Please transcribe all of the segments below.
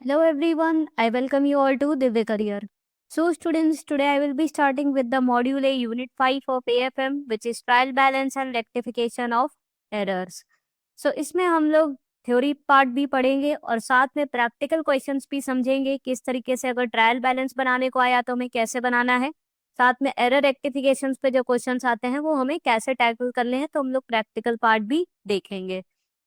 Hello everyone, I welcome you all to Divya Career. So students, today I will be starting with the Module A Unit 5 of AFM which is Trial Balance and Rectification of Errors. So इसमें हम लोग theory part भी पढ़ेंगे और साथ में practical questions भी समझेंगे किस तरीके से अगर ट्रायल बैलेंस बनाने को आया तो हमें कैसे बनाना है। साथ में एरर रेक्टिफिकेशंस पे जो क्वेश्चंस आते हैं वो हमें कैसे टैकल करने हैं, तो हम लोग प्रैक्टिकल पार्ट भी देखेंगे।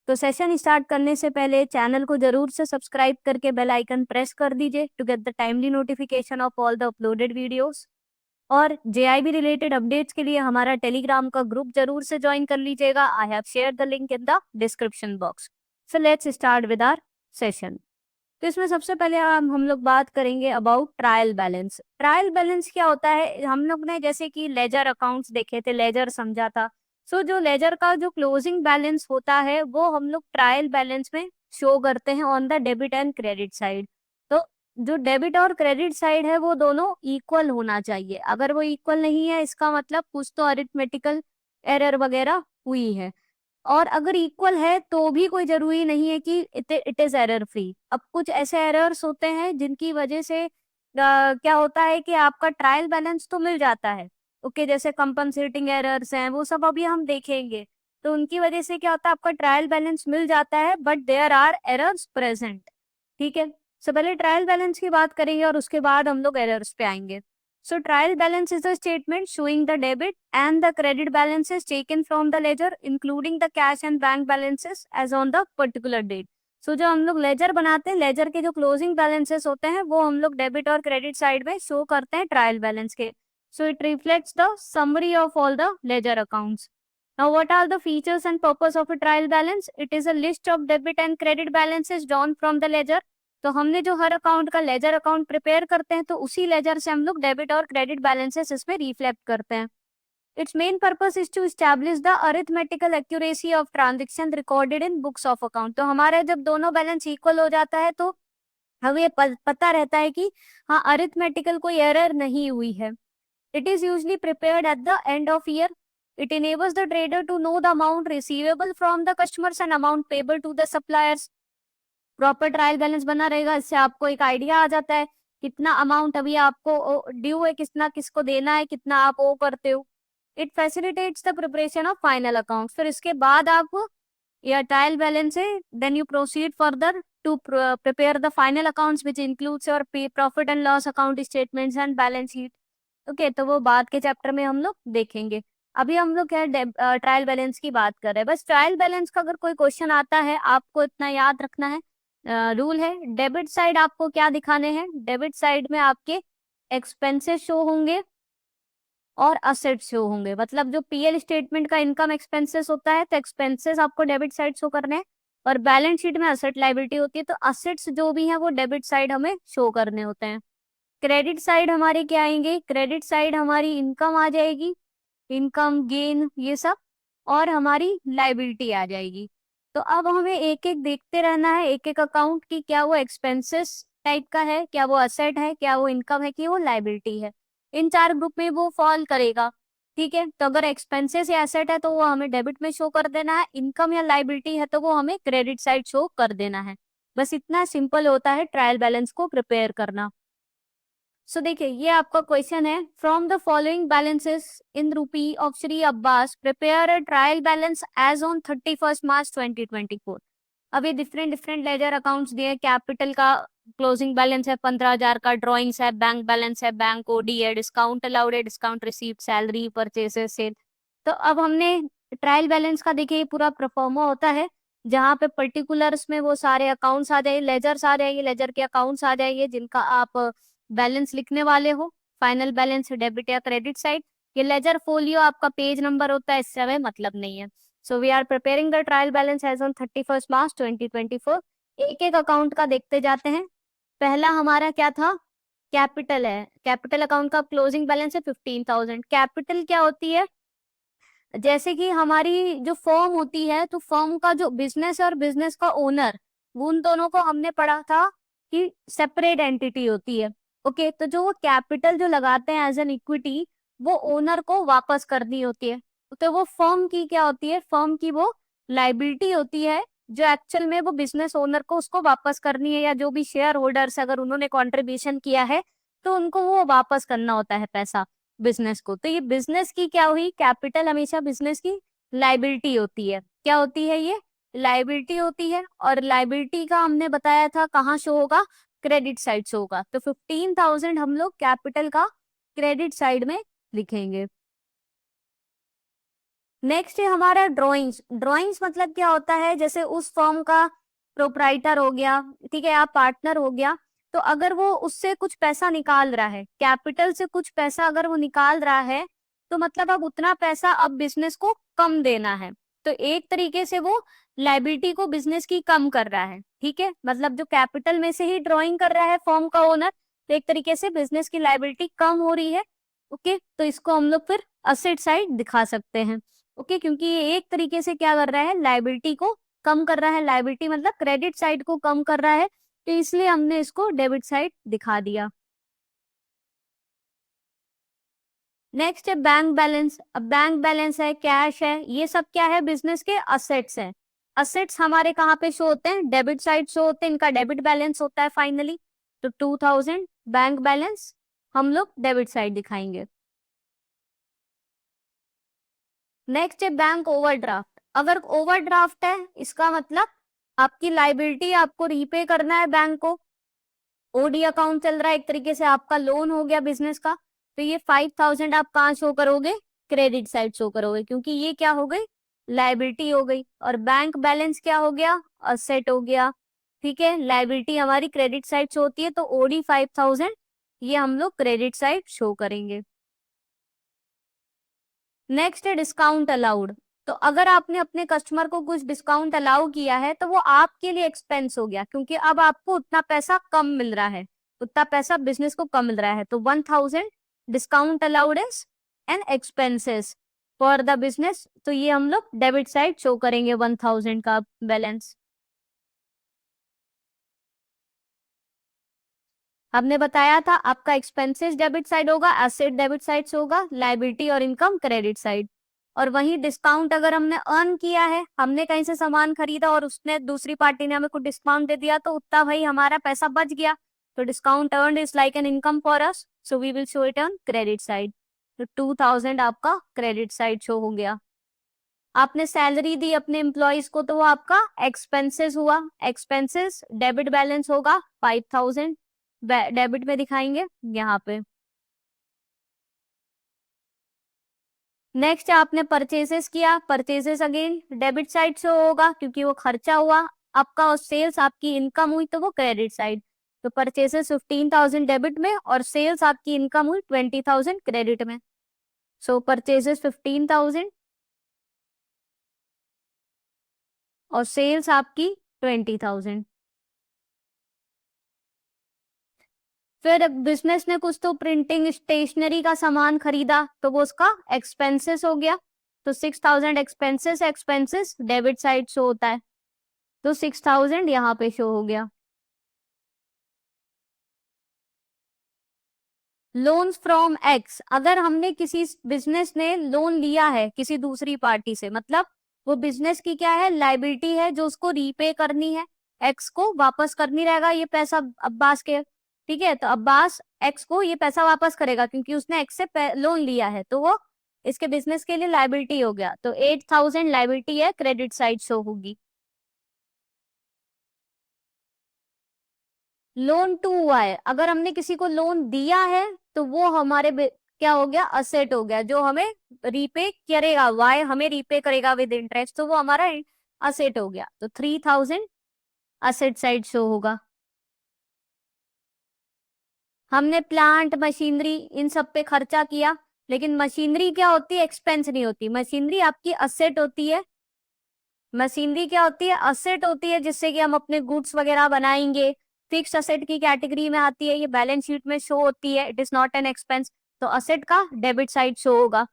तो सेशन स्टार्ट करने से पहले चैनल को जरूर से सब्सक्राइब करके बेल आइकन प्रेस कर दीजिए to get the timely notification of all the uploaded videos. और जेआईबी रिलेटेड अपडेट्स के लिए हमारा टेलीग्राम का ग्रुप जरूर से ज्वाइन कर लीजिएगा। I have share the link in the description box. So let's start with our session. तो इसमें सबसे पहले हम लोग बात करेंगे about trial balance. Trial balance क्या होता है, हम लोग ने जैसे कि लेजर अकाउंट्स देखे थे, लेजर समझा था। सो जो लेजर का जो क्लोजिंग बैलेंस होता है वो हम लोग ट्रायल बैलेंस में शो करते हैं on the debit and credit side. तो जो डेबिट और क्रेडिट साइड है वो दोनों इक्वल होना चाहिए। अगर वो इक्वल नहीं है इसका मतलब कुछ तो अरिथमेटिकल एरर वगैरह हुई है। और अगर इक्वल है तो भी कोई जरूरी नहीं है कि इट इज एरर फ्री। अब कुछ ऐसे एरर्स होते हैं जिनकी वजह से क्या होता है कि आपका ट्रायल बैलेंस तो मिल जाता है। ओके, जैसे कंपनसेटिंग एरर्स हैं, वो सब अभी हम देखेंगे। तो उनकी वजह से क्या होता है, आपका ट्रायल बैलेंस मिल जाता है but there are errors present. ठीक है, सो पहले ट्रायल बैलेंस की बात करेंगे और उसके बाद हम लोग एरर्स पे आएंगे। So trial balance is a statement showing the debit and the credit balances taken from the ledger, including the cash and bank balances as on the particular date. So जो हम लोग लेजर बनाते हैं, laser के जो closing balances होते हैं वो हम लोग डेबिट और क्रेडिट साइड में शो करते हैं ट्रायल बैलेंस के। So it reflects the summary of all the ledger accounts. Now what are the features and purpose of a trial balance? It is a list of debit and credit balances drawn from the ledger. तो हमने जो हर account का ledger account prepare करते हैं तो उसी laser से हम लोग डेबिट और क्रेडिट बैलेंसेस इसमें रिफ्लेक्ट करते हैं। It's main purpose is to establish the arithmetical accuracy of transaction recorded in books of account. तो हमारे जब दोनों बैलेंस इक्वल हो जाता है तो हमें ये पता रहता है कि हाँ अरिथमेटिकल कोई एरर नहीं हुई है। It is usually prepared at the end of year. It enables the trader to know the amount receivable from the customers and amount payable to the suppliers. Proper trial balance बना रहेगा, इससे आपको एक idea आ जाता है कितना amount अभी आपको ड्यू है, कितना किसको देना है, कितना आप ओ करते हो। It facilitates the preparation of final account. फिर इसके बाद आप या ट्रायल बैलेंस है then you proceed further to prepare the final accounts which includes your profit and loss account statements and balance sheet. Okay, तो वो बाद के चैप्टर में हम लोग देखेंगे। अभी हम लोग क्या ट्रायल बैलेंस की बात कर रहे हैं। बस ट्रायल बैलेंस का अगर कोई क्वेश्चन आता है आपको इतना याद रखना है, रूल है। डेबिट साइड आपको क्या दिखाने हैं, डेबिट साइड में आपके एक्सपेंसेस शो होंगे और असेट्स शो होंगे। मतलब जो पीएल स्टेटमेंट का इनकम एक्सपेंसेस होता है तो एक्सपेंसेस आपको डेबिट साइड शो करने हैं, और बैलेंस शीट में असेट लायबिलिटी होती है तो असेट्स जो भी है वो डेबिट साइड हमें शो करने होते हैं। क्रेडिट साइड हमारी क्या आएंगे, क्रेडिट साइड हमारी इनकम आ जाएगी, इनकम गेन ये सब, और हमारी लाइबिलिटी आ जाएगी। तो अब हमें एक एक देखते रहना है एक एक अकाउंट की, क्या वो एक्सपेंसेस टाइप का है, क्या वो असेट है, क्या वो इनकम है, कि वो लाइबिलिटी है। इन चार ग्रुप में वो फॉल करेगा। ठीक है, तो अगर एक्सपेंसेस या एसेट है तो वो हमें डेबिट में शो कर देना है, इनकम या लाइबिलिटी है तो वो हमें क्रेडिट साइड शो कर देना है। बस इतना सिंपल होता है ट्रायल बैलेंस को प्रिपेयर करना। सो देखिए ये आपका क्वेश्चन है, from the following balances in rupee of Shri Abbas prepare a trial balance as on 31 March 2024। अभी डिफरेंट डिफरेंट लेजर अकाउंट्स दिए। कैपिटल का क्लोजिंग बैलेंस है 15,000 का, ड्रॉइंग्स है, बैंक बैलेंस है, बैंक ओडी है, डिस्काउंट अलाउड है, discount received, salary, purchases, sale. तो अब हमने ट्रायल बैलेंस का देखिए पूरा परफॉर्मा होता है जहाँ पे पर्टिकुलर्स में वो सारे अकाउंट्स आ जाएंगे, लेजर्स आ जाएंगे, लेजर के अकाउंट्स आ जाएंगे जिनका आप बैलेंस लिखने वाले हो। फाइनल बैलेंस डेबिट या क्रेडिट साइड। ये लेजर फोलियो आपका पेज नंबर होता है, इससे हमें मतलब नहीं है। So we are preparing the trial balance as on 31 March 2024। एक एक अकाउंट का देखते जाते हैं। पहला हमारा क्या था, कैपिटल है। कैपिटल अकाउंट का क्लोजिंग बैलेंस है 15,000। कैपिटल क्या होती है, जैसे कि हमारी जो फर्म होती है तो फर्म का जो बिजनेस है और बिजनेस का ओनर, उन दोनों को हमने पढ़ा था कि सेपरेट एंटिटी होती है। ओके, तो जो वो कैपिटल जो लगाते हैं एज एन इक्विटी वो ओनर को वापस करनी होती है। तो वो फर्म की क्या होती है, फर्म की वो लाइबिलिटी होती है जो एक्चुअल में वो बिजनेस ओनर को उसको वापस करनी है, या जो भी शेयर होल्डर्स अगर उन्होंने कॉन्ट्रीब्यूशन किया है तो उनको वो वापस करना होता है पैसा बिजनेस को। तो ये बिजनेस की क्या हुई, कैपिटल हमेशा बिजनेस की लाइबिलिटी होती है। क्या होती है ये, लाइबिलिटी होती है। और लाइबिलिटी का हमने बताया था कहाँ शो होगा, क्रेडिट साइड शो होगा। तो 15,000 हम लोग कैपिटल का क्रेडिट साइड में लिखेंगे। नेक्स्ट है हमारा ड्राइंग्स। ड्राइंग्स मतलब क्या होता है, जैसे उस फर्म का प्रोप्राइटर हो गया, ठीक है, आप पार्टनर हो गया, तो अगर वो उससे कुछ पैसा निकाल रहा है, कैपिटल से कुछ पैसा अगर वो निकाल रहा है, तो मतलब अब उतना पैसा अब बिजनेस को कम देना है। तो एक तरीके से वो लाइबिलिटी को बिजनेस की कम कर रहा है, ठीक है, मतलब जो कैपिटल में से ही ड्रॉइंग कर रहा है फर्म का ओनर, तो एक तरीके से बिजनेस की लाइबिलिटी कम हो रही है। ओके, तो इसको हम लोग फिर असेट साइड दिखा सकते हैं। ओके, क्योंकि ये एक तरीके से क्या कर रहा है, लाइबिलिटी को कम कर रहा है। लाइबिलिटी मतलब क्रेडिट साइड को कम कर रहा है, तो इसलिए हमने इसको डेबिट साइड दिखा दिया। नेक्स्ट है बैंक बैलेंस। अब बैंक बैलेंस है, कैश है, ये सब क्या है, बिजनेस के असेट्स हैं। असेट्स हमारे कहाँ पे शो होते हैं, डेबिट साइड शो होते हैं, इनका डेबिट बैलेंस होता है फाइनली। तो 2000 बैंक बैलेंस हम लोग डेबिट साइड दिखाएंगे। नेक्स्ट है बैंक ओवरड्राफ्ट। अगर ओवरड्राफ्ट है, इसका मतलब आपकी लाइबिलिटी आपको रीपे करना है बैंक को। ओडी अकाउंट चल रहा है, एक तरीके से आपका लोन हो गया बिजनेस का। तो ये 5,000 आप कहाँ शो करोगे, क्रेडिट साइड शो करोगे, क्योंकि ये क्या हो गई, लाइबिलिटी हो गई। और बैंक बैलेंस क्या हो गया, असेट हो गया। ठीक है, लाइबिलिटी हमारी क्रेडिट साइड शो होती है, तो ओडी 5,000 ये हम लोग क्रेडिट साइड शो करेंगे। नेक्स्ट है डिस्काउंट अलाउड। तो अगर आपने अपने कस्टमर को कुछ डिस्काउंट अलाउ किया है, तो वो आपके लिए एक्सपेंस हो गया, क्योंकि अब आपको उतना पैसा कम मिल रहा है, उतना पैसा बिजनेस को कम मिल रहा है। तो 1,000 discount allowed is an expenses for the business. तो ये हम लोग डेबिट साइड शो करेंगे 1,000 का बैलेंस। हमने बताया था आपका एक्सपेंसेस डेबिट साइड होगा, एसेट डेबिट साइड से होगा, लाइबिलिटी और इनकम क्रेडिट साइड। और वही डिस्काउंट अगर हमने अर्न किया है, हमने कहीं से सामान खरीदा और उसने दूसरी पार्टी ने हमें कुछ डिस्काउंट दे दिया, तो उतना भाई हमारा पैसा बच गया। तो discount earn is like an income for us, so we will show it on credit side. तो 2,000 आपका क्रेडिट साइड शो हो गया। आपने सैलरी दी अपने एम्प्लॉयज को, तो वो आपका एक्सपेंसेस हुआ। एक्सपेंसेस डेबिट बैलेंस होगा 5,000, डेबिट में दिखाएंगे यहाँ पे। नेक्स्ट आपने परचेसेस किया, परचेसेस अगेन डेबिट साइड से होगा, क्योंकि वो खर्चा हुआ आपका, और सेल्स आपकी इनकम हुई तो वो क्रेडिट साइड। तो परचेसेस 15,000 डेबिट में, और सेल्स आपकी इनकम हुई 20,000 क्रेडिट में। सो परचेसेस 15,000 और सेल्स आपकी 20,000। फिर बिजनेस ने कुछ तो प्रिंटिंग स्टेशनरी का सामान खरीदा, तो वो उसका एक्सपेंसेस हो गया। तो 6,000 expenses, expenses debit side show होता है, तो 6,000 यहाँ पे शो हो गया। Loans from x. अगर हमने किसी बिजनेस ने लोन लिया है किसी दूसरी पार्टी से, मतलब वो बिजनेस की क्या है, लाइबिलिटी है जो उसको रीपे करनी है, एक्स को वापस करनी रहेगा ये पैसा अब्बास के। ठीक है, तो अब्बास एक्स को ये पैसा वापस करेगा, क्योंकि उसने एक्स से लोन लिया है, तो वो इसके बिजनेस के लिए लाइबिलिटी हो गया। तो 8,000 लाइबिलिटी है, क्रेडिट साइड शो होगी। लोन टू हुआ है, अगर हमने किसी को लोन दिया है, तो वो हमारे क्या हो गया, असेट हो गया, जो हमें रीपे करेगा, वाई हमें रीपे करेगा विद इंटरेस्ट, तो वो हमारा असेट हो गया। तो 3,000 असेट साइड शो होगा। हमने प्लांट मशीनरी इन सब पे खर्चा किया, लेकिन मशीनरी क्या होती है, एक्सपेंस नहीं होती। मशीनरी आपकी असेट होती है। मशीनरी क्या होती है, असेट होती है, जिससे कि हम अपने गुड्स वगैरह बनाएंगे। फिक्स असेट की कैटेगरी में आती है, ये बैलेंस शीट में शो होती है, it is not an expense. तो असेट का डेबिट साइड शो होगा।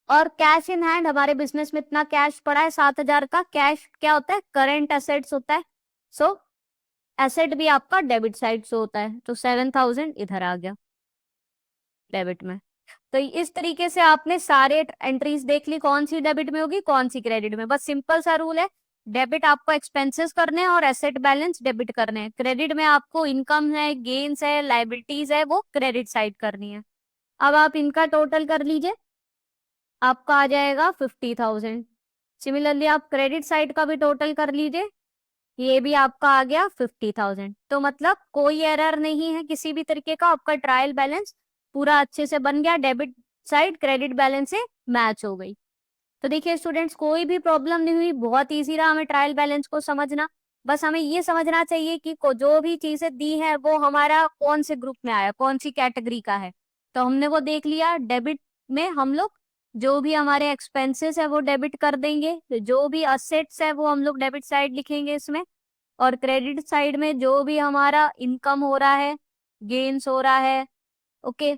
और कैश इन हैंड, हमारे बिजनेस में इतना कैश पड़ा है 7,000 का। कैश क्या होता है, करंट असेट्स होता है। सो एसेट भी आपका डेबिट साइड शो होता है, तो 7,000 इधर आ गया डेबिट में। तो इस तरीके से आपने सारे एंट्रीज देख ली, कौन सी डेबिट में होगी कौन सी क्रेडिट में। बस सिंपल सा रूल है, डेबिट आपको एक्सपेंसेस करने हैं और एसेट बैलेंस डेबिट करने हैं। क्रेडिट में आपको इनकम है, गेन्स है, लाइबिलिटीज है, वो क्रेडिट साइड करनी है। अब आप इनका टोटल कर लीजिए, आपका आ जाएगा 50,000। सिमिलरली आप क्रेडिट साइड का भी टोटल कर लीजिए, ये भी आपका आ गया 50,000। तो मतलब कोई एरर नहीं है किसी भी तरीके का, आपका ट्रायल बैलेंस पूरा अच्छे से बन गया, डेबिट साइड क्रेडिट बैलेंस से मैच हो गई। तो देखिए स्टूडेंट्स, कोई भी प्रॉब्लम नहीं हुई, बहुत इजी रहा हमें ट्रायल बैलेंस को समझना। बस हमें ये समझना चाहिए कि जो भी चीजें दी है वो हमारा कौन से ग्रुप में आया, कौन सी कैटेगरी का है। तो हमने वो देख लिया। डेबिट में हम लोग जो भी हमारे एक्सपेंसेस है वो डेबिट कर देंगे, जो भी असेट्स है वो हम लोग डेबिट साइड लिखेंगे इसमें, और क्रेडिट साइड में जो भी हमारा इनकम हो रहा है, गेन्स हो रहा है, ओके।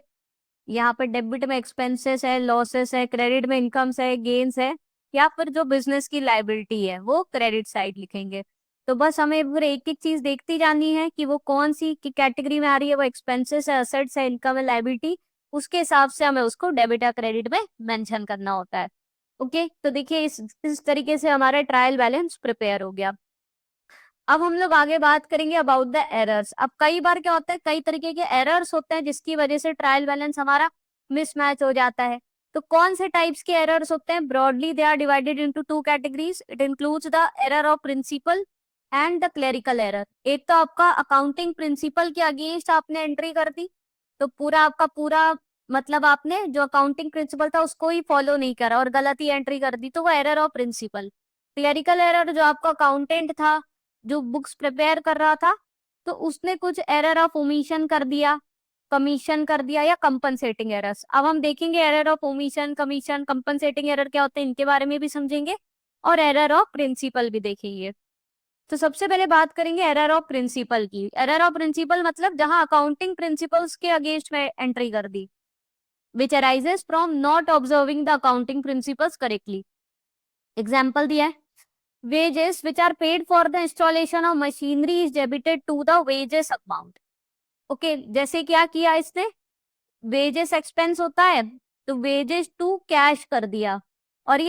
यहाँ पर डेबिट में एक्सपेंसेस है, लॉसेस है, क्रेडिट में इनकम्स है, गेन्स है, या फिर जो बिजनेस की लाइबिलिटी है वो क्रेडिट साइड लिखेंगे। तो बस हमें फिर एक एक चीज देखती जानी है कि वो कौन सी कैटेगरी में आ रही है, वो एक्सपेंसेस है, असेट्स है, इनकम है, लाइबिलिटी, उसके हिसाब से हमें उसको डेबिट या क्रेडिट में मेंशन करना होता है। ओके, तो देखिए इस तरीके से हमारा ट्रायल बैलेंस प्रिपेयर हो गया। अब हम लोग आगे बात करेंगे अबाउट द एरर्स। अब कई बार क्या होता है, कई तरीके के एरर्स होते हैं जिसकी वजह से ट्रायल बैलेंस हमारा मिसमैच हो जाता है। तो कौन से टाइप्स के एरर्स होते हैं? Broadly they are divided into two categories. It includes the error of principle and the clerical error. एक तो आपका अकाउंटिंग प्रिंसिपल के अगेंस्ट आपने एंट्री कर दी, तो पूरा आपका पूरा मतलब आपने जो अकाउंटिंग प्रिंसिपल था उसको ही फॉलो नहीं करा और गलत ही एंट्री कर दी, तो वो error of principle. Clerical error, जो आपका अकाउंटेंट था जो बुक्स प्रिपेयर कर रहा था, तो उसने कुछ एरर ऑफ ओमिशन कर दिया, कमीशन कर दिया, या कंपनसेटिंग एरर्स। अब हम देखेंगे error of omission, commission, compensating error क्या होते हैं, इनके बारे में भी समझेंगे, और एरर ऑफ प्रिंसिपल भी देखेंगे। तो सबसे पहले बात करेंगे एरर ऑफ प्रिंसिपल की। एरर ऑफ प्रिंसिपल मतलब जहां अकाउंटिंग प्रिंसिपल्स के अगेंस्ट में एंट्री कर दी, which arises from not observing the accounting principles correctly. Example दिया है, wages which are paid for the installation of machinery is debited to the wages amount। Okay, जैसे क्या किया इसने, वेजेस एक्सपेंस होता है तो वेजेस टू कैश कर दिया, और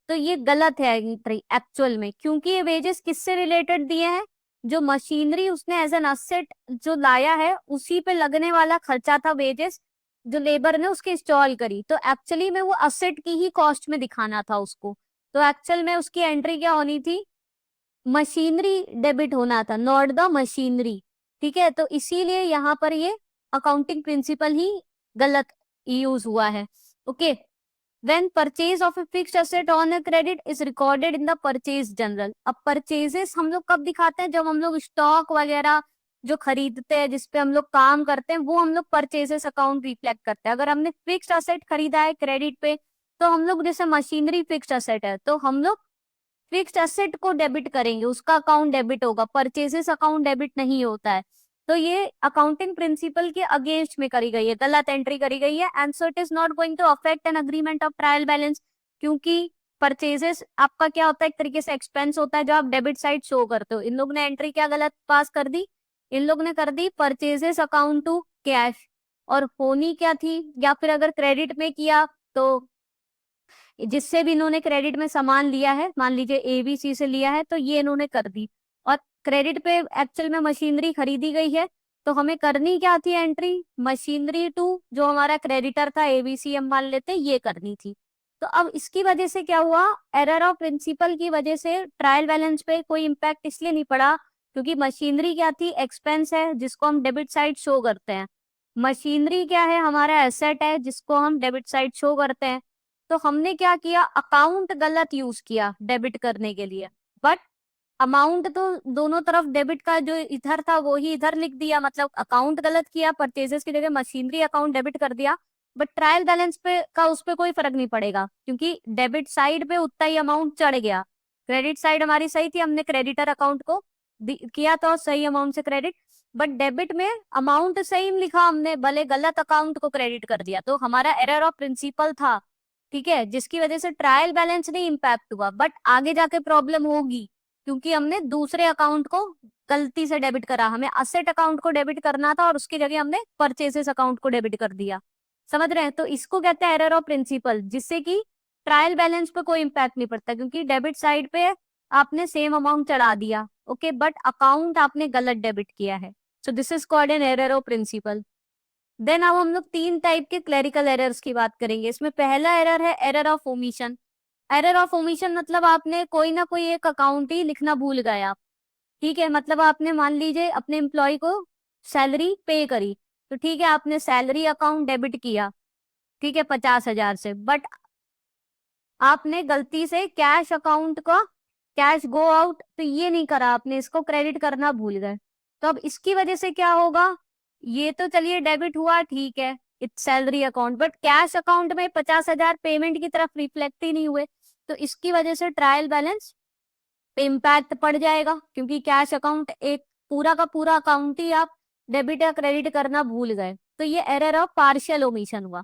तो ये गलत है एंट्री एक्चुअल में, क्योंकि ये वेजेस किससे रिलेटेड दिए हैं, जो मशीनरी उसने एज एन असेट जो लाया है उसी पे लगने वाला खर्चा था वेजेस, जो लेबर ने उसकी इंस्टॉल करी, तो एक्चुअली में वो असेट की ही कॉस्ट में दिखाना था उसको। तो एक्चुअल में उसकी एंट्री क्या होनी थी, मशीनरी डेबिट होना था, नॉट द मशीनरी। ठीक है, तो इसीलिए यहाँ पर ये अकाउंटिंग प्रिंसिपल ही गलत यूज हुआ है। Okay, when purchase of a fixed asset on a credit is recorded in the purchase general. अब परचेजेस हम लोग कब दिखाते हैं, जब हम लोग स्टॉक वगैरह जो खरीदते हैं, जिसपे हम लोग काम करते हैं, वो हम लोग परचेजेस अकाउंट रिफ्लेक्ट करते हैं। अगर हमने फिक्स्ड एसेट खरीदा है क्रेडिट पे, तो हम लोग जैसे मशीनरी फिक्स्ड एसेट है तो हम लोग फिक्स्ड एसेट को डेबिट करेंगे, उसका अकाउंट डेबिट होगा, परचेजेस अकाउंट डेबिट नहीं होता है। तो ये अकाउंटिंग प्रिंसिपल के अगेंस्ट में करी गई है, गलत एंट्री करी गई है, and so it is not going to affect an agreement of trial balance. क्योंकि परचेजेस आपका क्या होता है, एक तरीके से एक्सपेंस होता है जो आप डेबिट साइड शो करते हो। इन लोग ने एंट्री क्या गलत पास कर दी, इन लोग ने कर दी परचेजेस अकाउंट टू कैश, और होनी क्या थी, या फिर अगर क्रेडिट में किया तो जिससे भी इन्होंने क्रेडिट में सामान लिया है, मान लीजिए एबीसी से लिया है, तो ये इन्होंने कर दी, और क्रेडिट पे एक्चुअल में मशीनरी खरीदी गई है, तो हमें करनी क्या थी एंट्री, मशीनरी टू जो हमारा क्रेडिटर था एबीसी हम मान लेते हैं, ये करनी थी। तो अब इसकी वजह से क्या हुआ, एरर ऑफ प्रिंसिपल की वजह से ट्रायल बैलेंस पे कोई इम्पैक्ट इसलिए नहीं पड़ा, क्योंकि मशीनरी क्या थी, एक्सपेंस है जिसको हम डेबिट साइड शो करते हैं। मशीनरी क्या है, हमारा एसेट है जिसको हम डेबिट साइड शो करते हैं। तो हमने क्या किया, अकाउंट गलत यूज किया डेबिट करने के लिए, बट अमाउंट तो दोनों तरफ डेबिट का जो इधर था वो ही इधर लिख दिया, मतलब अकाउंट गलत किया, परचेजेस की जगह मशीनरी अकाउंट डेबिट कर दिया। बट ट्रायल बैलेंस पे का उस पर कोई फर्क नहीं पड़ेगा, क्योंकि डेबिट साइड पे उतना ही अमाउंट चढ़ गया। क्रेडिट साइड हमारी सही थी, हमने क्रेडिटर अकाउंट को किया था सही अमाउंट से क्रेडिट, बट डेबिट में अमाउंट सेम लिखा हमने, भले गलत अकाउंट को क्रेडिट कर दिया, तो हमारा एरर ऑफ प्रिंसिपल था। ठीक है, जिसकी वजह से ट्रायल बैलेंस नहीं इम्पैक्ट हुआ, बट आगे जाके प्रॉब्लम होगी, क्योंकि हमने दूसरे अकाउंट को गलती से डेबिट करा, हमें असेट अकाउंट को डेबिट करना था और उसकी जगह हमने परचेसेस अकाउंट को डेबिट कर दिया। समझ रहे हैं? तो इसको कहते हैं एरर ऑफ प्रिंसिपल, जिससे कि ट्रायल बैलेंस पे कोई इम्पैक्ट नहीं पड़ता, क्योंकि डेबिट साइड पे आपने सेम अमाउंट चढ़ा दिया, ओके, बट अकाउंट आपने गलत डेबिट किया है। So this is called an error of principle. Then अब हम लोग 3 टाइप के क्लेरिकल एरर्स की बात करेंगे। इसमें पहला एरर है error of omission. Error of omission मतलब आपने कोई ना कोई एक अकाउंट ही लिखना भूल गए आप, ठीक है। मतलब आपने मान लीजिए अपने एम्प्लॉय को सैलरी पे करी, तो ठीक है, आपने सैलरी अकाउंट डेबिट किया, ठीक है, 50,000 से, बट आपने गलती से कैश अकाउंट का कैश गो आउट तो ये नहीं करा, आपने इसको क्रेडिट करना भूल गए। तो अब इसकी वजह से क्या होगा, ये तो चलिए डेबिट हुआ, ठीक है, it's salary account, but cash account में 50,000 पेमेंट की तरफ रिफ्लेक्ट ही नहीं हुए, तो इसकी वजह से ट्रायल बैलेंस पे इम्पैक्ट पड़ जाएगा, क्योंकि कैश अकाउंट एक पूरा का पूरा अकाउंट ही आप डेबिट या क्रेडिट करना भूल गए। तो ये एरर ऑफ पार्शियल ओमिशन हुआ।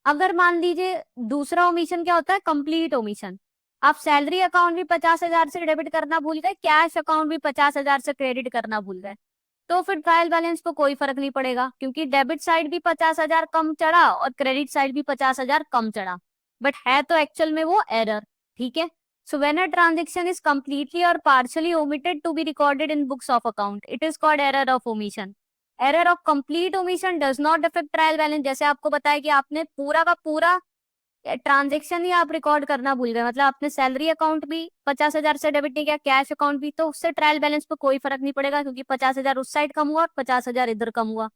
अगर मान लीजिए दूसरा ओमिशन क्या होता है, कंप्लीट ओमिशन। आप सैलरी अकाउंट भी 50,000 से डेबिट करना भूल गए, कैश अकाउंट भी 50,000 से क्रेडिट करना भूल गए, तो फिर ट्रायल बैलेंस को कोई फर्क नहीं पड़ेगा, क्योंकि डेबिट साइड भी 50,000 कम चढ़ा और क्रेडिट साइड भी 50,000 कम चढ़ा, बट है तो एक्चुअल में वो एरर, ठीक है। So when a transaction is completely और partially omitted to be recorded in books of account, it is called error of omission. Error of complete omission does not affect trial balance. जैसे आपको बताया कि आपने पूरा का पूरा ट्रांजेक्शन ही आप रिकॉर्ड करना भूल गए, मतलब आपने सैलरी अकाउंट भी 50,000 से डेबिट नहीं किया, कैश अकाउंट भी, तो उससे ट्रायल बैलेंस पे कोई फर्क नहीं पड़ेगा, क्योंकि 50,000 उस साइड कम हुआ और 50,000 इधर कम हुआ।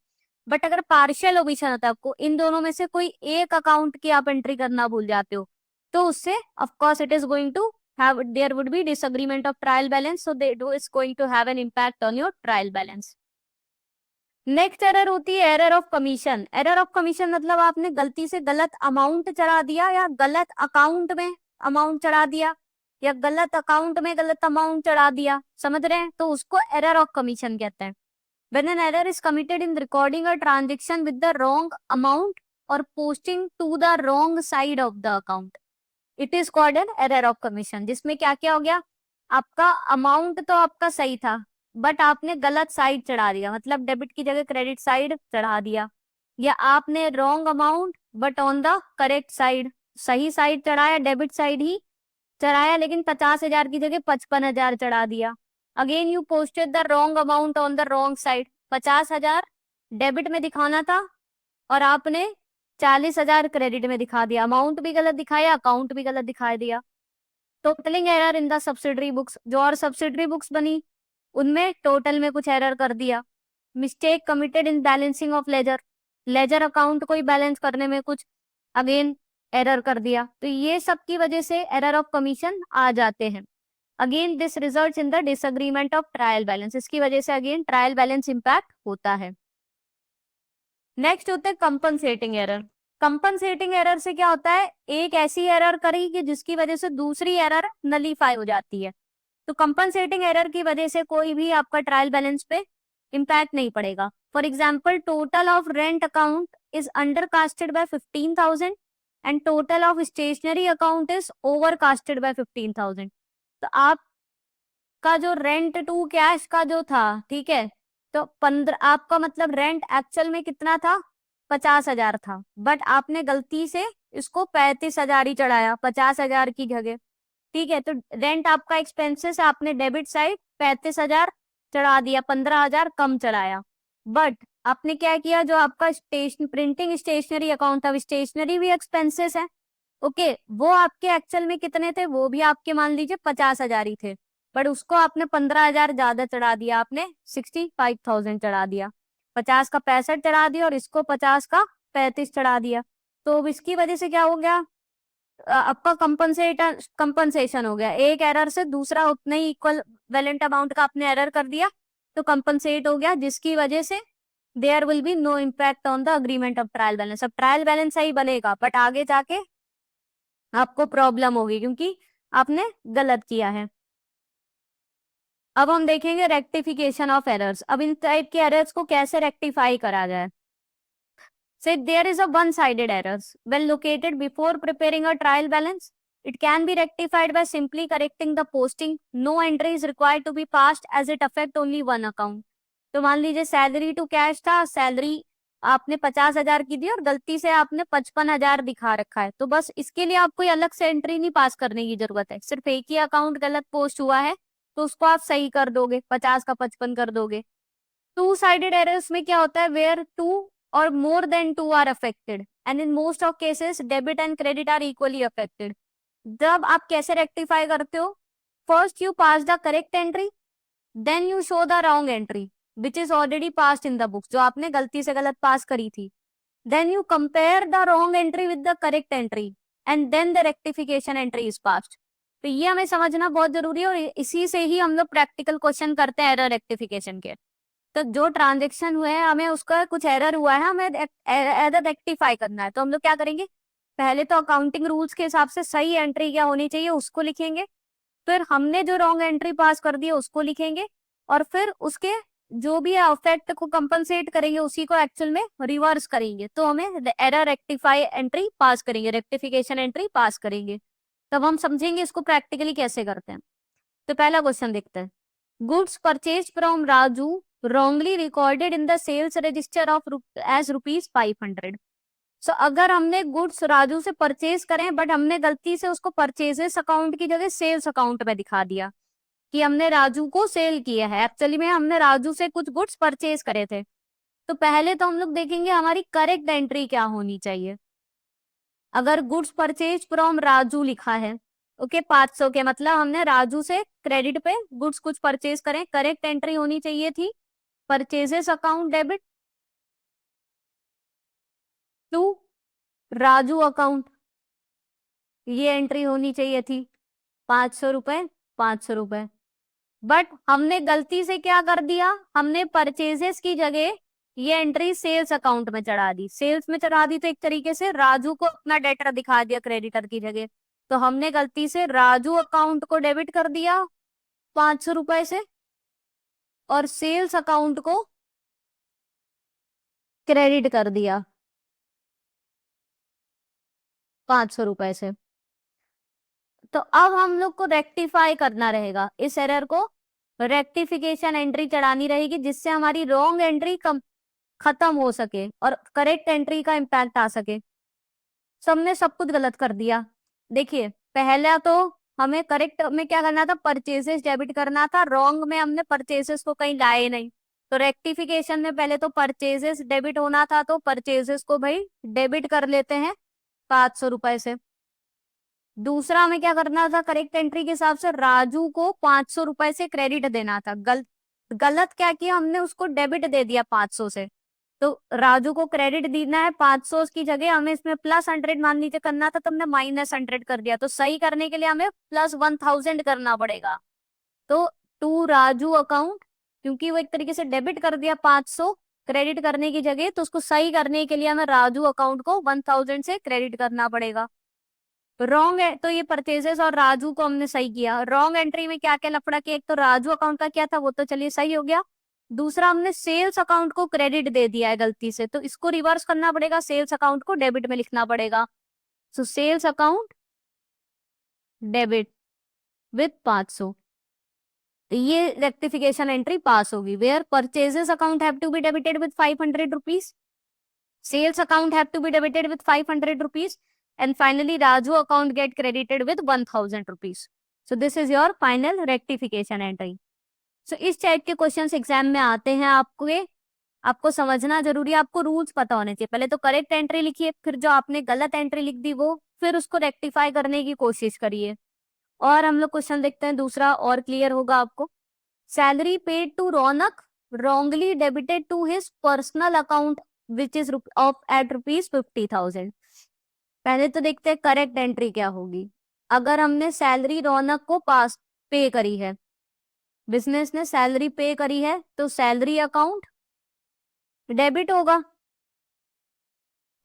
बट अगर पार्शियल ओमिशन होता है, आपको इन दोनों में से कोई एक अकाउंट की आप एंट्री करना भूल जाते हो, तो उससे of course it is going to have there would be disagreement of trial balance, so they do is going to have an impact on your trial balance. Next error होती है error of commission. Error of commission मतलब आपने गलती से गलत amount चढ़ा दिया, या गलत अकाउंट में अमाउंट चढ़ा दिया, या गलत अकाउंट में गलत अमाउंट चढ़ा दिया, समझ रहे हैं? तो उसको एरर ऑफ कमीशन कहते हैं। When an error is committed in recording a transaction with the wrong amount or posting to the wrong side of the account, it is called an error of commission। जिसमें क्या क्या हो गया, आपका amount तो आपका सही था, बट आपने गलत साइड चढ़ा दिया, मतलब डेबिट की जगह क्रेडिट साइड चढ़ा दिया, या आपने wrong amount but on the correct side, सही साइड चढ़ाया, डेबिट साइड ही चढ़ाया, लेकिन 50,000 की जगह 55,000 चढ़ा दिया। Again you posted the wrong amount on the wrong side, 50,000 debit में दिखाना था और आपने 40,000 क्रेडिट में दिखा दिया, अमाउंट भी गलत दिखाया, अकाउंट भी गलत दिखा दिया। Totalling error in the subsidiary books, जो और सब्सिडरी बुक्स बनी उनमें टोटल में कुछ एरर कर दिया। Mistake committed in balancing of ledger, ledger account को ही बैलेंस करने में कुछ अगेन एरर कर दिया, तो ये सब की वजह से एरर ऑफ कमीशन आ जाते हैं। Again this results in the disagreement of trial balance, इसकी वजह से अगेन ट्रायल बैलेंस इंपैक्ट होता है। नेक्स्ट होते हैं कंपनसेटिंग एरर। कंपनसेटिंग एरर से क्या होता है, एक ऐसी एरर करी कि जिसकी वजह से दूसरी एरर नलीफाई हो जाती है। तो कंपनसेटिंग एरर की वजह से कोई भी आपका ट्रायल बैलेंस पे इम्पैक्ट नहीं पड़ेगा। For example, total of rent account is undercasted by 15,000 and total of stationery account is overcasted by 15,000। तो आपका जो रेंट टू कैश का जो था, ठीक है, तो 15 आपका मतलब रेंट एक्चुअल में कितना था, 50,000 था, बट आपने गलती से इसको 35,000 ही चढ़ाया 50,000 की जगह, ठीक है। तो रेंट आपका एक्सपेंसेस आपने डेबिट साइड 35,000 चढ़ा दिया, 15,000 कम चढ़ाया, बट आपने क्या किया, जो आपका प्रिंटिंग स्टेशनरी अकाउंट था, स्टेशनरी भी एक्सपेंसेस है, ओके, वो आपके एक्चुअल में कितने थे, वो भी आपके मान लीजिए 50,000 ही थे, बट उसको आपने 15,000 ज्यादा चढ़ा दिया, आपने 65,000 चढ़ा दिया, 50 का 65 चढ़ा दिया और इसको 50 का 35 चढ़ा दिया। तो अब इसकी वजह से क्या हो गया, आपका कंपनसेशन हो गया, एक एरर से दूसरा उतने ही इक्वल वैलेंट अमाउंट का आपने एरर कर दिया, तो कंपनसेट हो गया, जिसकी वजह से there will be no impact on the agreement of trial balance. अब ट्रायल बैलेंस सही बनेगा, बट आगे जाके आपको प्रॉब्लम होगी क्योंकि आपने गलत किया है। अब हम देखेंगे रेक्टिफिकेशन ऑफ एरर्स। अब इन टाइप के एरर्स को कैसे रेक्टिफाई करा जाए। Say there is a one-sided errors when located before preparing a trial balance. It can be rectified by simply correcting the posting. No entry is required to be passed as it affect only one account. तो मान लीजिए salary to cash था, salary आपने 50,000 की दी और गलती से आपने 55,000 दिखा रखा है, तो बस इसके लिए आपको अलग से एंट्री नहीं पास करने की जरूरत है, सिर्फ एक ही अकाउंट गलत पोस्ट हुआ है तो उसको आप सही कर दोगे, 50 का 55 कर दोगे। टू साइडेड एरर्स में क्या होता है, वेयर टू और more than two are affected and in most of cases debit and credit are equally affected. जब आप कैसे रेक्टिफाई करते हो, first you pass the correct entry, then you show the wrong entry which is already passed in the book, जो आपने गलती से गलत पास करी थी। Then you compare the wrong entry with the correct entry and then the rectification entry is passed. तो ये हमें समझना बहुत जरूरी है और इसी से ही हम लोग प्रैक्टिकल क्वेश्चन करते हैं एरर रेक्टिफिकेशन के। तो जो ट्रांजेक्शन हुए हैं, हमें उसका कुछ एरर हुआ है, हमें एरर रेक्टिफाई करना है, तो हम लोग क्या करेंगे, पहले तो अकाउंटिंग रूल्स के हिसाब से सही एंट्री क्या होनी चाहिए उसको लिखेंगे, फिर हमने जो रॉन्ग एंट्री पास कर दी है उसको लिखेंगे, और फिर उसके जो भी अफेक्ट को कंपनसेट करेंगे उसी को एक्चुअल में रिवर्स करेंगे, तो हमें एरर रेक्टिफाई एंट्री पास करेंगे, रेक्टिफिकेशन एंट्री पास करेंगे। तब हम समझेंगे इसको प्रैक्टिकली कैसे करते हैं। तो पहला क्वेश्चन देखते हैं, goods purchase from Raju wrongly recorded in the sales register of as ₹500। सो अगर हमने गुड्स राजू से परचेज करें बट हमने गलती से उसको परचेजेस अकाउंट की जगह सेल्स अकाउंट में दिखा दिया कि हमने राजू को सेल किया है, एक्चुअली में हमने राजू से कुछ गुड्स परचेज करे थे। तो पहले तो हम लोग देखेंगे हमारी करेक्ट एंट्री क्या होनी चाहिए। अगर गुड्स परचेज फ्रॉम राजू लिखा है, ओके 500 के, मतलब हमने राजू से क्रेडिट पे गुड्स कुछ परचेज करें, करेक्ट एंट्री होनी चाहिए थी purchases account debit to Raju account, ये एंट्री होनी चाहिए थी 500 रुपए 500 रुपए। बट हमने गलती से क्या कर दिया, हमने परचेजेस की जगह ये एंट्री सेल्स अकाउंट में चढ़ा दी। सेल्स में चढ़ा दी तो एक तरीके से राजू को अपना डेटर दिखा दिया क्रेडिटर की जगह, तो हमने गलती से राजू अकाउंट को डेबिट कर दिया 500 रुपए से और सेल्स अकाउंट को क्रेडिट कर दिया 500 रुपए से। तो अब हम लोग को रेक्टिफाई करना रहेगा, इस एरर को रेक्टिफिकेशन एंट्री चढ़ानी रहेगी जिससे हमारी रॉन्ग एंट्री खत्म हो सके और करेक्ट एंट्री का इम्पैक्ट आ सके। सबने सब कुछ गलत कर दिया। देखिए पहला तो हमें करेक्ट में क्या करना था, परचेजेस डेबिट करना था, रॉन्ग में हमने परचेजेस को कहीं लाए नहीं, तो रेक्टिफिकेशन में पहले तो परचेजेस डेबिट होना था, तो परचेजेस को भाई डेबिट कर लेते हैं 500 रुपए से। दूसरा हमें क्या करना था, करेक्ट एंट्री के हिसाब से राजू को 500 रुपए से क्रेडिट देना था। गलत क्या किया, हमने उसको डेबिट दे दिया 500 से, तो राजू को क्रेडिट देना है 500 की जगह हमें इसमें +100 मान लीजिए करना था, तो हमने -100 कर दिया, तो सही करने के लिए हमें +1000 करना पड़ेगा। तो टू राजू अकाउंट, क्योंकि वो एक तरीके से डेबिट कर दिया 500 क्रेडिट करने की जगह, तो उसको सही करने के लिए हमें राजू अकाउंट को 1000 से क्रेडिट करना पड़ेगा। रॉन्ग है तो ये परचेजेस और राजू को हमने सही किया। रॉन्ग एंट्री में क्या क्या लफड़ा किया, एक तो राजू अकाउंट का क्या था वो तो चलिए सही हो गया, दूसरा हमने सेल्स अकाउंट को क्रेडिट दे दिया है गलती से, तो इसको रिवर्स करना पड़ेगा, सेल्स अकाउंट को डेबिट में लिखना पड़ेगा। So sales account debit with 500, ये रेक्टिफिकेशन एंट्री पास होगी। Where purchases account have to be debited with 500 rupees, sales account have to be debited with 500 rupees, and finally Raju account get credited with 1000 rupees. So this is your final rectification entry. So इस type के questions exam में आते हैं, आपको समझना जरूरी है, आपको रूल्स पता होने चाहिए। पहले तो करेक्ट एंट्री लिखिए, फिर जो आपने गलत एंट्री लिख दी वो, फिर उसको रेक्टिफाई करने की कोशिश करिए। और हम लोग क्वेश्चन देखते हैं दूसरा, और क्लियर होगा आपको। Salary paid to Raunak wrongly debited to his personal account which is at ₹50,000। पहले तो देखते हैं करेक्ट एंट्री क्या होगी। अगर हमने सैलरी रौनक को पास पे करी है, बिजनेस ने सैलरी पे करी है, तो सैलरी अकाउंट डेबिट होगा,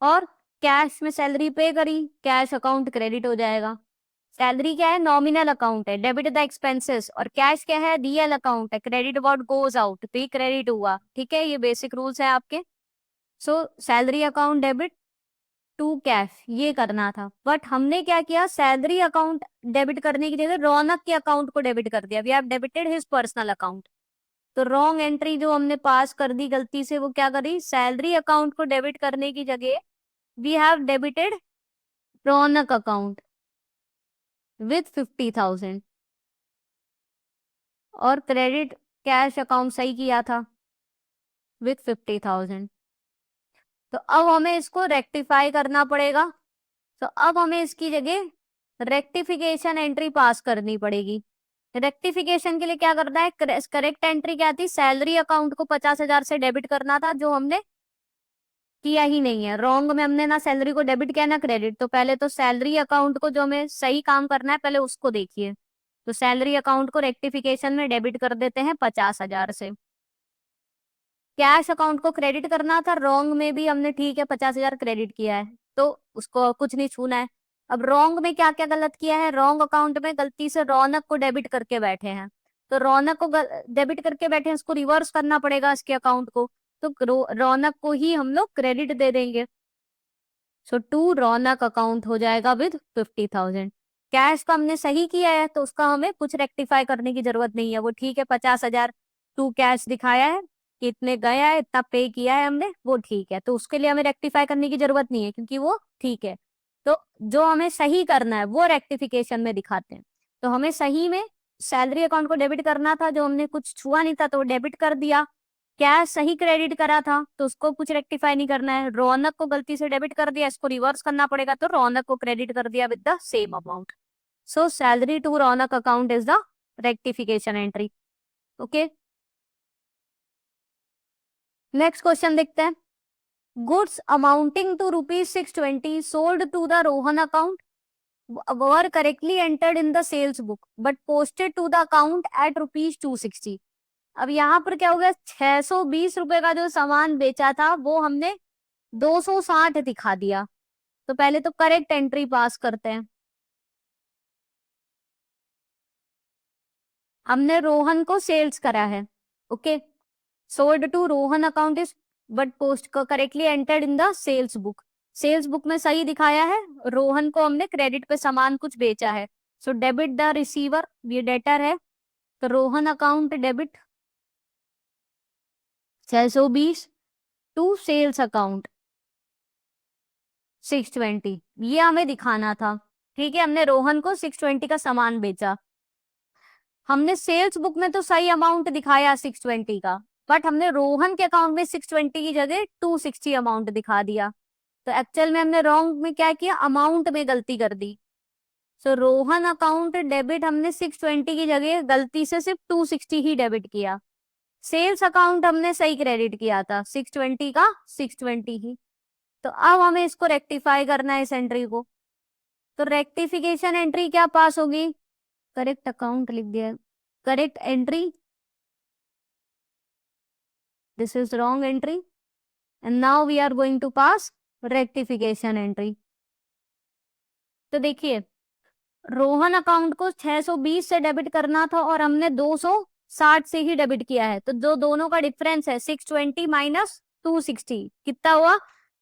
और कैश में सैलरी पे करी, कैश अकाउंट क्रेडिट हो जाएगा। सैलरी क्या है, नॉमिनल अकाउंट है, डेबिट द एक्सपेंसेस, और कैश क्या है, रियल अकाउंट है, क्रेडिट व्हाट गोज आउट, तो ये क्रेडिट हुआ। ठीक है, ये बेसिक रूल्स है आपके। So salary account debit to cash, ये करना था, बट हमने क्या किया, सैलरी अकाउंट डेबिट करने की जगह रौनक के अकाउंट को डेबिट कर दिया। We have debited his personal account, तो रॉन्ग एंट्री जो हमने पास कर दी गलती से, वो क्या करी, सैलरी अकाउंट को डेबिट करने की जगह we have debited Raunak account with 50,000 और क्रेडिट कैश अकाउंट सही किया था विथ 50,000। तो अब हमें इसको रेक्टिफाई करना पड़ेगा। तो अब हमें इसकी जगह रेक्टिफिकेशन एंट्री पास करनी पड़ेगी। रेक्टिफिकेशन के लिए क्या करना है, करेक्ट एंट्री क्या थी, सैलरी अकाउंट को 50,000 से डेबिट करना था, जो हमने किया ही नहीं है। रॉन्ग में हमने ना सैलरी को डेबिट किया ना क्रेडिट। तो पहले तो सैलरी अकाउंट को जो हमें सही काम करना है पहले उसको देखिए। तो सैलरी अकाउंट को रेक्टिफिकेशन में डेबिट कर देते हैं 50,000 से। कैश अकाउंट को क्रेडिट करना था, रॉन्ग में भी हमने ठीक है 50,000 क्रेडिट किया है, तो उसको कुछ नहीं छूना है। अब रॉन्ग में क्या क्या गलत किया है, रॉन्ग अकाउंट में गलती से रौनक को डेबिट करके बैठे हैं। तो रौनक को डेबिट करके बैठे हैं, उसको रिवर्स करना पड़ेगा इसके अकाउंट को। तो रौनक को ही हम लोग क्रेडिट दे देंगे। सो टू रौनक अकाउंट हो जाएगा विद 50,000। कैश का हमने सही किया है तो उसका हमें कुछ रेक्टिफाई करने की जरूरत नहीं है, वो ठीक है 50,000 टू कैश दिखाया है कि इतने गया है, इतना पे किया है हमने, वो ठीक है। तो उसके लिए हमें रेक्टिफाई करने की जरूरत नहीं है क्योंकि वो ठीक है। तो जो हमें सही करना है वो रेक्टिफिकेशन में दिखाते हैं। तो हमें सही में सैलरी अकाउंट को डेबिट करना था, जो हमने कुछ छुआ नहीं था तो वो डेबिट कर दिया। कैश सही क्रेडिट करा था तो उसको कुछ रेक्टिफाई नहीं करना है। रौनक को गलती से डेबिट कर दिया, इसको रिवर्स करना पड़ेगा, तो रौनक को क्रेडिट कर दिया with the same amount. So salary to Raunak account is the rectification entry. Okay, next question देखते हैं। Goods amounting to ₹620 sold to the Rohan account were correctly entered in the sales book but posted to the account at ₹260। अब यहाँ पर क्या हो गया, 620 रुपए का जो सामान बेचा था वो हमने 260 दिखा दिया। तो पहले तो करेक्ट एंट्री पास करते हैं। हमने रोहन को सेल्स करा है, okay, sold to Rohan account is but post correctly entered in the sales book. Sales book में सही दिखाया है, रोहन को हमने क्रेडिट पे सामान कुछ बेचा है। सो डेबिट द रिसीवर, ये डेटर है, तो Rohan account debit 620 to sales account 620, ये हमें दिखाना था। ठीक है, हमने रोहन को 620 का सामान बेचा। हमने सेल्स बुक में तो सही अमाउंट दिखाया 620 का, बट हमने रोहन के अकाउंट में 620 की जगह 260 अमाउंट दिखा दिया। तो एक्चुअल में हमने रॉन्ग में क्या किया, अमाउंट में गलती कर दी। सो रोहन अकाउंट डेबिट हमने 620 की जगह गलती से सिर्फ 260 ही डेबिट किया। सेल्स अकाउंट हमने सही क्रेडिट किया था 620 का 620 ही। तो अब हमें इसको रेक्टिफाई करना है इस एंट्री को। तो रेक्टिफिकेशन एंट्री क्या पास होगी, करेक्ट अकाउंट लिख दिया, correct entry, this is wrong entry and now we are going to pass rectification entry. तो देखिए, रोहन अकाउंट को 620 से डेबिट करना था और हमने 260 से ही डेबिट किया है। तो जो दोनों का डिफरेंस है 620 माइनस 260 कितना हुआ,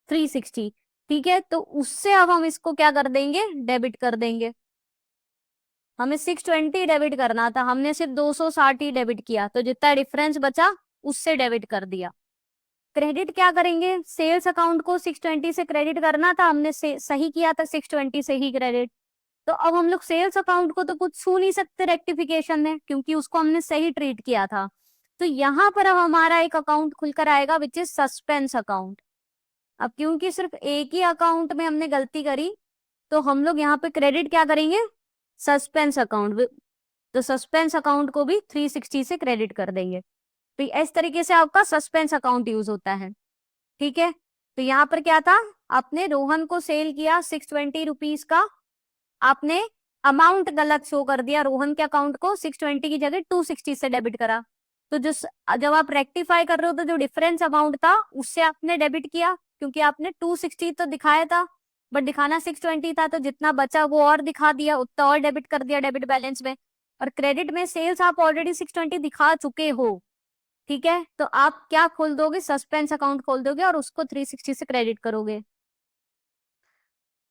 360। ठीक है, तो उससे अब हम इसको क्या कर देंगे, डेबिट कर देंगे। हमें 620 डेबिट करना था, हमने सिर्फ 260 ही डेबिट किया, तो जितना डिफरेंस बचा उससे डेबिट कर दिया। क्रेडिट क्या करेंगे, सेल्स अकाउंट को 620 से क्रेडिट करना था, हमने सही किया था 620 से ही क्रेडिट। तो अब हम लोग सेल्स अकाउंट को तो कुछ छू नहीं सकते रेक्टिफिकेशन में, क्योंकि उसको हमने सही ट्रीट किया था। तो यहाँ पर अब हमारा एक अकाउंट खुलकर आएगा विच इज सस्पेंस अकाउंट। अब क्योंकि सिर्फ एक ही अकाउंट में हमने गलती करी, तो हम लोग यहाँ पे क्रेडिट क्या करेंगे, सस्पेंस अकाउंट। तो सस्पेंस अकाउंट को भी 360 से क्रेडिट कर देंगे। तो इस तरीके से आपका सस्पेंस अकाउंट यूज होता है। ठीक है, तो यहाँ पर क्या था, आपने रोहन को सेल किया 620 रुपीज का, आपने अमाउंट गलत शो कर दिया, रोहन के अकाउंट को 620 की जगह 260 से डेबिट करा। तो जब आप रेक्टिफाई कर रहे हो तो जो डिफरेंस अमाउंट था उससे आपने डेबिट किया, क्योंकि आपने 260 तो दिखाया था बट दिखाना 620 था, तो जितना बचा वो और दिखा दिया, उतना और डेबिट कर दिया डेबिट बैलेंस में। और क्रेडिट में सेल्स आप ऑलरेडी 620 दिखा चुके हो। ठीक है, तो आप क्या खोल दोगे, सस्पेंस अकाउंट खोल दोगे और उसको 360 से क्रेडिट करोगे।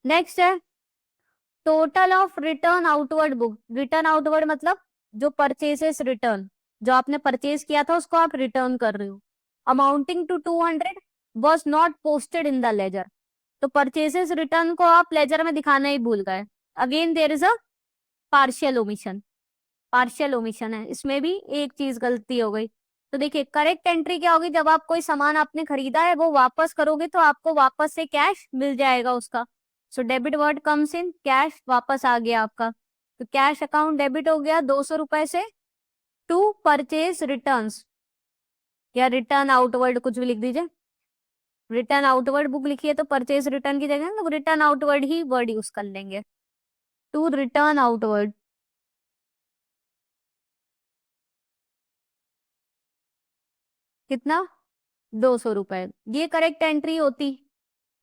नेक्स्ट है total of return outward book. Return outward मतलब जो परचेसेस रिटर्न, जो आपने परचेज किया था उसको आप रिटर्न कर रहे हो। Amounting to 200 was not posted in the ledger. तो परचेजेस रिटर्न को आप लेजर में दिखाना ही भूल गए। Again there is a partial omission. Partial omission है, इसमें भी एक चीज गलती हो गई। तो देखिए करेक्ट एंट्री क्या होगी, जब आप कोई सामान आपने खरीदा है वो वापस करोगे तो आपको वापस से कैश मिल जाएगा उसका। So debit word comes in, cash वापस आ गया आपका। तो कैश अकाउंट डेबिट हो गया 200 रुपए से टू परचेज रिटर्न्स, या रिटर्न आउटवर्ड कुछ भी लिख दीजिए। रिटर्न आउटवर्ड बुक लिखिए तो परचेज रिटर्न की जगह ना रिटर्न आउटवर्ड ही वर्ड यूज कर लेंगे। टू रिटर्न आउटवर्ड, कितना 200 रुपए, ये करेक्ट एंट्री होती।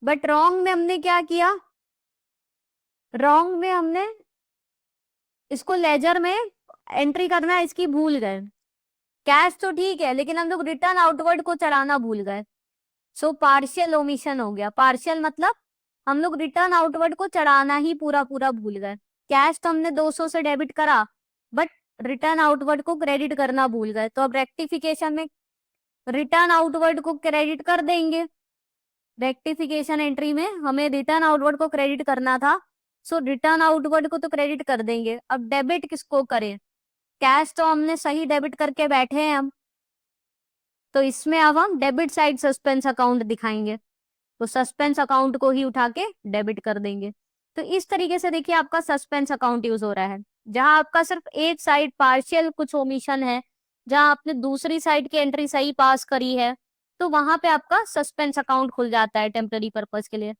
बट रॉन्ग में हमने क्या किया, रॉन्ग में हमने इसको लेजर में एंट्री करना इसकी भूल गए। कैश तो ठीक है लेकिन हम लोग रिटर्न आउटवर्ड को चढ़ाना भूल गए। सो पार्शियल ओमिशन हो गया। पार्शियल मतलब हम लोग रिटर्न आउटवर्ड को चढ़ाना ही पूरा पूरा भूल गए। कैश तो हमने 200 से डेबिट करा बट रिटर्न आउटवर्ड को क्रेडिट करना भूल गए। तो अब रेक्टिफिकेशन में रिटर्न आउटवर्ड को क्रेडिट कर देंगे। रेक्टिफिकेशन एंट्री में हमें रिटर्न आउटवर्ड को क्रेडिट करना था, सो रिटर्न आउटवर्ड को तो क्रेडिट कर देंगे। अब डेबिट किसको करें, कैश तो हमने सही डेबिट करके बैठे हैं हम, तो इसमें अब हम डेबिट साइड सस्पेंस अकाउंट दिखाएंगे, तो सस्पेंस अकाउंट को ही उठा के डेबिट कर देंगे। तो इस तरीके से देखिए आपका सस्पेंस अकाउंट यूज हो रहा है, जहां आपका सिर्फ एक साइड पार्शियल कुछ ओमिशन है, जहां आपने दूसरी साइड की एंट्री सही पास करी है, तो वहां पे आपका सस्पेंस अकाउंट खुल जाता है टेम्पररी पर्पज के लिए।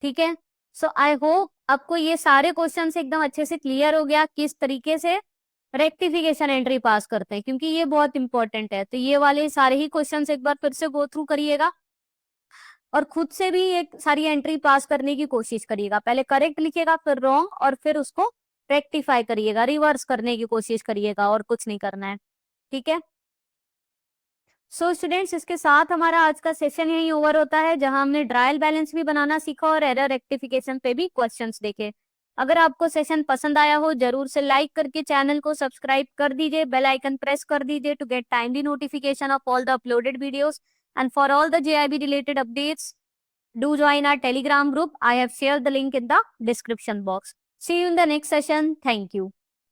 ठीक है, सो आई होप आपको ये सारे क्वेश्चन एकदम अच्छे से क्लियर हो गया किस तरीके से रेक्टिफिकेशन एंट्री पास करते हैं, क्योंकि ये बहुत इंपॉर्टेंट है। तो ये वाले सारे ही क्वेश्चन एक बार फिर से गो थ्रू करिएगा और खुद से भी एक सारी एंट्री पास करने की कोशिश करिएगा। पहले करेक्ट लिखिएगा फिर रॉन्ग और फिर उसको रेक्टिफाई करिएगा, रिवर्स करने की कोशिश करिएगा, और कुछ नहीं करना है। ठीक है, सो स्टूडेंट्स इसके साथ हमारा आज का सेशन यही ओवर होता है, जहां हमने ट्रायल बैलेंस भी बनाना सीखा और एरर रेक्टिफिकेशन पे भी क्वेश्चंस देखे। अगर आपको सेशन पसंद आया हो जरूर से लाइक करके चैनल को सब्सक्राइब कर दीजिए, बेल आइकन प्रेस कर दीजिए to get timely notification of all the uploaded videos and for all the JIB related updates do join our Telegram group. I have shared the link in the description box. See you in the next session. Thank you.